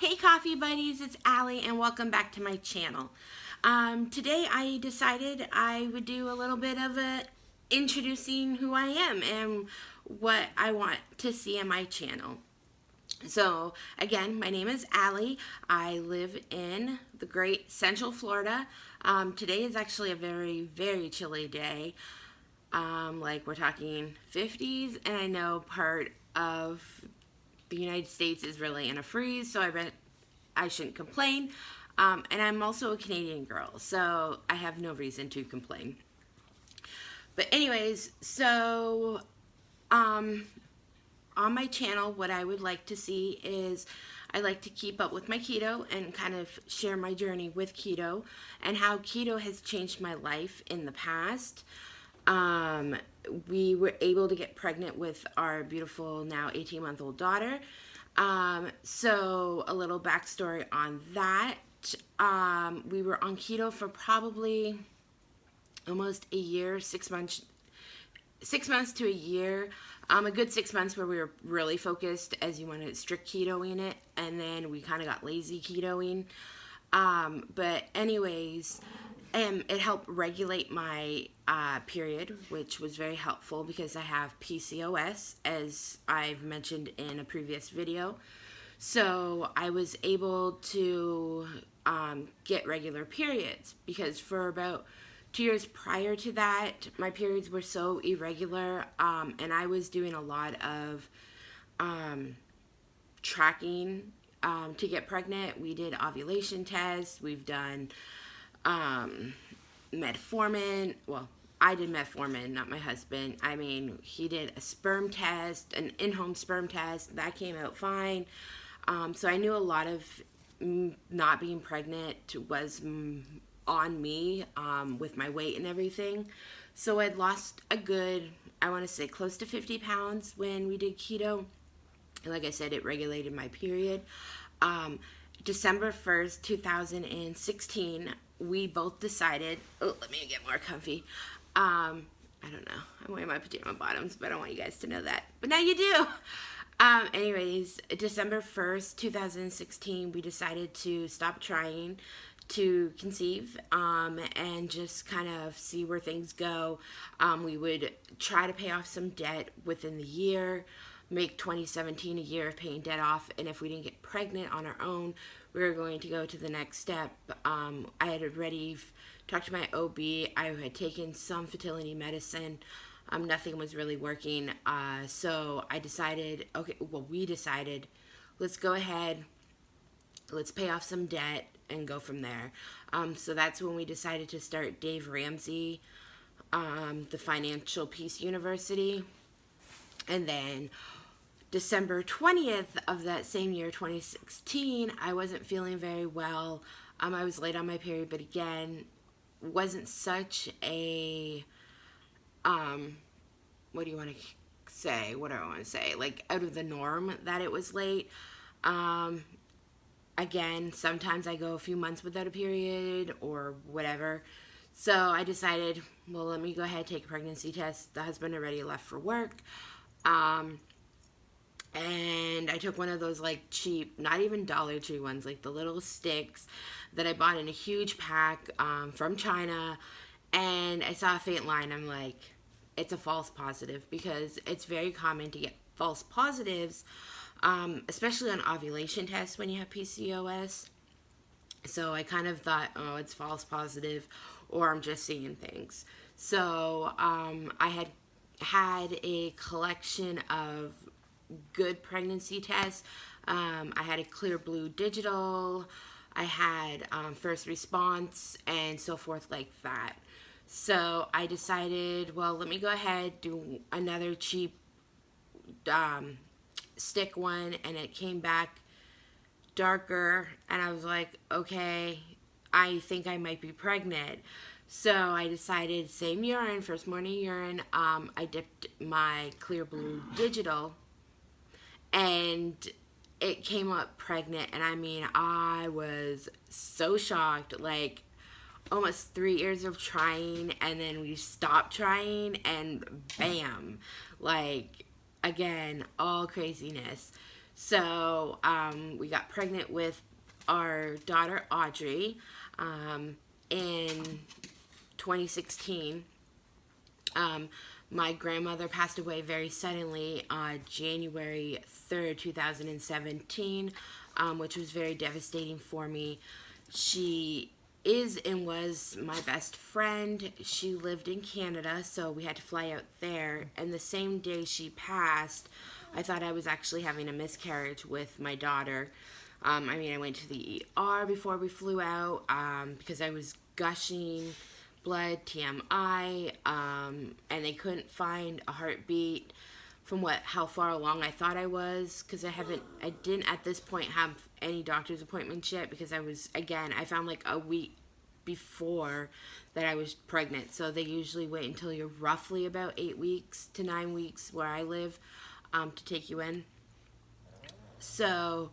Hey coffee buddies, it's Allie and welcome back to my channel. Today I decided I would do a little bit of introducing who I am and what I want to see on my channel. So again, my name is Allie. I live in the great Central Florida. Today is actually a very chilly day. Like we're talking 50s, and I know part of the United States is really in a freeze, so I bet I shouldn't complain. And I'm also a Canadian girl, so I have no reason to complain. But anyways, so on my channel, what I would like to see is I like to keep up with my keto and kind of share my journey with keto and how keto has changed my life in the past. We were able to get pregnant with our beautiful now 18-month-old daughter. So a little backstory on that. We were on keto for probably almost a year, 6 months to a year. A good 6 months where we were really focused as you wanted strict ketoing it, and then we kind of got lazy ketoing. But anyways, it helped regulate my period, which was very helpful because I have PCOS, as I've mentioned in a previous video. So I was able to get regular periods because for about 2 years prior to that, my periods were so irregular, and I was doing a lot of tracking to get pregnant. We did ovulation tests. We've done metformin. Well, I did metformin, not my husband. I mean, he did a sperm test, an in-home sperm test. That came out fine. So I knew a lot of not being pregnant was on me with my weight and everything. So I'd lost a good, I want to say close to 50 pounds when we did keto. And like I said, it regulated my period. December 1st, 2016, we both decided, let me get more comfy. I don't know. I'm wearing my pajama bottoms, but I don't want you guys to know that. But now you do. Anyways, December 1st, 2016, we decided to stop trying to conceive and just kind of see where things go. We would try to pay off some debt within the year, make 2017 a year of paying debt off, and if we didn't get pregnant on our own, we were going to go to the next step. I had already talked to my OB. I had taken some fertility medicine. Nothing was really working. So I decided, we decided, let's go ahead, let's pay off some debt and go from there. So that's when we decided to start Dave Ramsey, the Financial Peace University. And then December 20th of that same year, 2016, I wasn't feeling very well. I was late on my period, but again, wasn't such a, what do you want to say? What do I want to say? Like out of the norm that it was late. Again, sometimes I go a few months without a period or whatever. So I decided, well, let me go ahead and take a pregnancy test. The husband already left for work. And I took one of those like cheap, not even Dollar Tree ones, like the little sticks that I bought in a huge pack from China. And I saw a faint line. I'm like, it's a false positive, because it's very common to get false positives, especially on ovulation tests when you have PCOS. So I kind of thought, oh, it's false positive, or I'm just seeing things. So I had a collection of good pregnancy tests. I had a Clear Blue Digital. I had First Response and so forth like that. So I decided, well, let me go ahead, do another cheap stick one, and it came back darker, and I was like, okay, I think I might be pregnant. So I decided, same urine, first morning urine, I dipped my Clear Blue Digital, and it came up pregnant, and I mean, I was so shocked, like, almost 3 years of trying, and then we stopped trying, and bam, like, again, all craziness. So we got pregnant with our daughter Audrey in 2016. Um, my grandmother passed away very suddenly on January 3rd, 2017, which was very devastating for me. She is and was my best friend. She lived in Canada, so we had to fly out there. And the same day she passed, I thought I was actually having a miscarriage with my daughter. I went to the ER before we flew out because I was gushing blood, TMI, and they couldn't find a heartbeat from how far along I thought I was, because I didn't at this point have any doctor's appointments yet, because I found like a week before that I was pregnant. So they usually wait until you're roughly about 8 weeks to 9 weeks where I live to take you in. So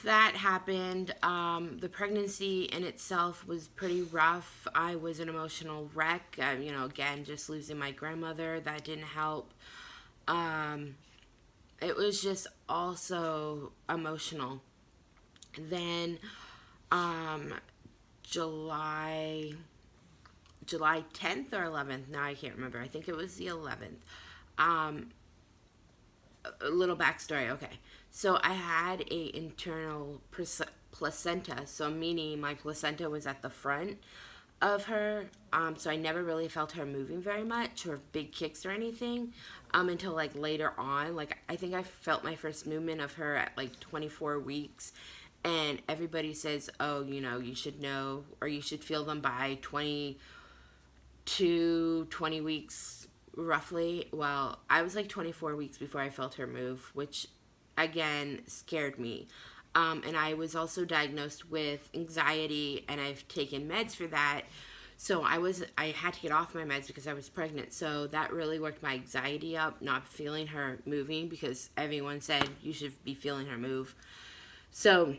that happened. The pregnancy in itself was pretty rough. I was an emotional wreck. Again, just losing my grandmother, that didn't help. It was just also emotional. Then, July 10th or 11th. Now I can't remember. I think it was the 11th. A little backstory. Okay, so I had a internal placenta, so meaning my placenta was at the front of her. So I never really felt her moving very much or big kicks or anything until like later on. Like I think I felt my first movement of her at like 24 weeks. And everybody says, oh, you should know or you should feel them by 20 weeks roughly. Well, I was like 24 weeks before I felt her move, which again scared me. And I was also diagnosed with anxiety, and I've taken meds for that. So I had to get off my meds because I was pregnant. So that really worked my anxiety up, not feeling her moving, because everyone said you should be feeling her move. So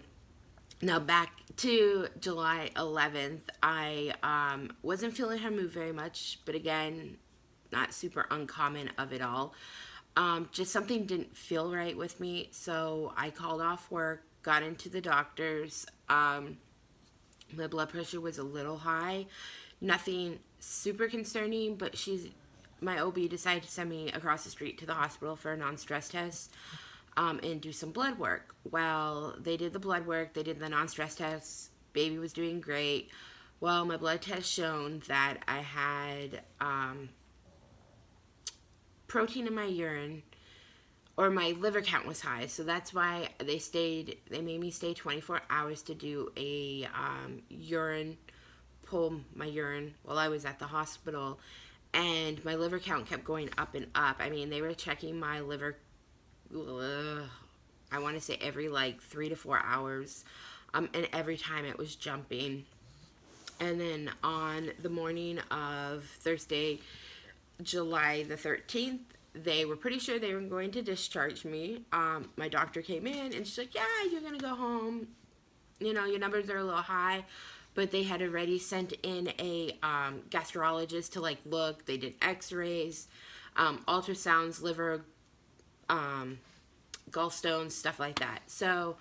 now back to July 11th, I wasn't feeling her move very much, but again, not super uncommon of it all. Just something didn't feel right with me, so I called off work, got into the doctor's. My blood pressure was a little high, nothing super concerning, but my OB decided to send me across the street to the hospital for a non-stress test. And do some blood work. Well, they did the blood work, they did the non-stress test, baby was doing great. Well, my blood test shown that I had protein in my urine, or my liver count was high, so that's why they made me stay 24 hours to do a pull my urine while I was at the hospital. And my liver count kept going up and up. They were checking my liver, I want to say every like 3 to 4 hours, and every time it was jumping. And then on the morning of Thursday, July the 13th, they were pretty sure they were going to discharge me. My doctor came in and she's like, yeah, you're going to go home. Your numbers are a little high. But they had already sent in a gastrologist to like look. They did x-rays, ultrasounds, liver, gallstones, stuff like that. So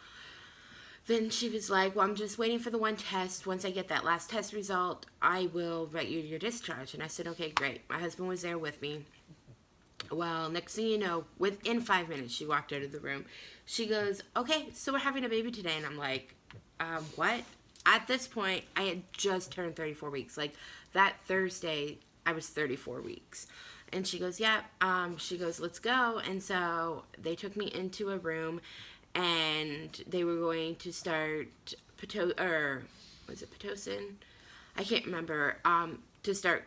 then she was like, well, I'm just waiting for the one test. Once I get that last test result, I will write you your discharge. And I said, okay, great. My husband was there with me. Well, next thing you know, within 5 minutes, she walked out of the room. She goes, okay, so we're having a baby today. And I'm like, what? At this point, I had just turned 34 weeks. Like, that Thursday, I was 34 weeks. And she goes, yeah. She goes, let's go. And so they took me into a room, and they were going to start was it Pitocin? I can't remember. To start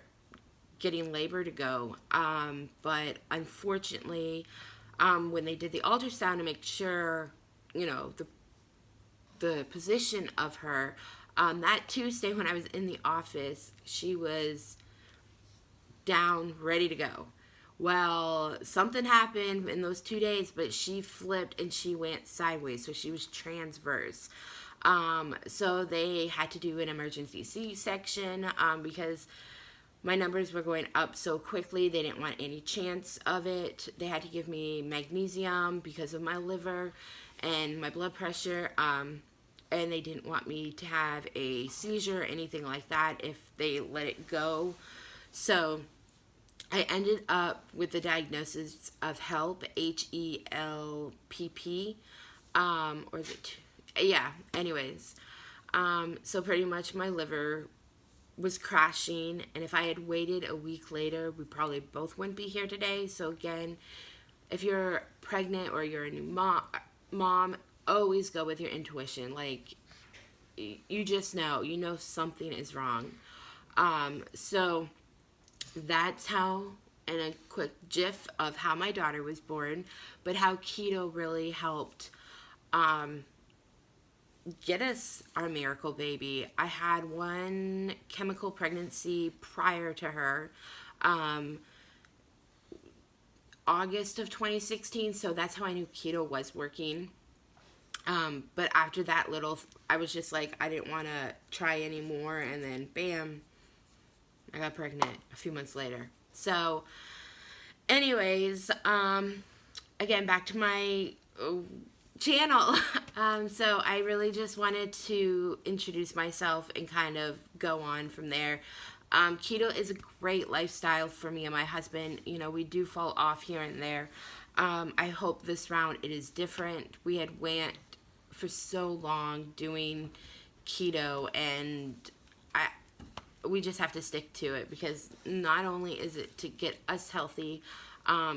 getting labor to go. But unfortunately, when they did the ultrasound to make sure, the position of her, that Tuesday when I was in the office, she was down, ready to go. Well, something happened in those 2 days, but she flipped and she went sideways, so she was transverse. So they had to do an emergency C-section because my numbers were going up so quickly. They didn't want any chance of it. They had to give me magnesium because of my liver and my blood pressure. And they didn't want me to have a seizure or anything like that if they let it go. So I ended up with the diagnosis of HELP, HELPP, or yeah, anyways. So pretty much my liver was crashing, and if I had waited a week later, we probably both wouldn't be here today. So again, if you're pregnant or you're a new mom, always go with your intuition. Like, you just know, something is wrong. So that's how, and a quick gif of how my daughter was born, but how keto really helped get us our miracle baby. I had one chemical pregnancy prior to her, August of 2016, so that's how I knew keto was working. But after that I was just like, I didn't want to try anymore, and then bam, I got pregnant a few months later. So anyways, again, back to my channel. So I really just wanted to introduce myself and kind of go on from there. Keto is a great lifestyle for me and my husband. We do fall off here and there. I hope this round it is different. We had went for so long doing keto, and we just have to stick to it, because not only is it to get us healthy,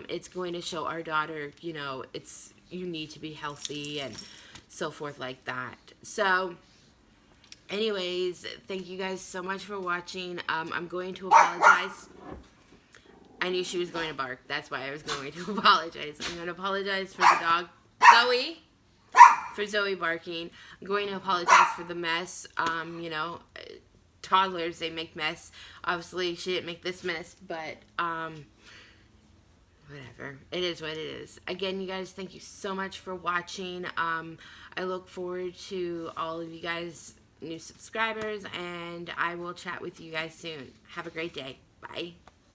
it's going to show our daughter, you need to be healthy and so forth like that. So anyways, thank you guys so much for watching. I'm going to apologize. I knew she was going to bark. That's why I was going to apologize. I'm going to apologize for the dog, Zoe, for Zoe barking. I'm going to apologize for the mess. Toddlers, they make mess. Obviously, she didn't make this mess, but whatever. It is what it is. Again, you guys, thank you so much for watching. I look forward to all of you guys, new subscribers, and I will chat with you guys soon. Have a great day. Bye.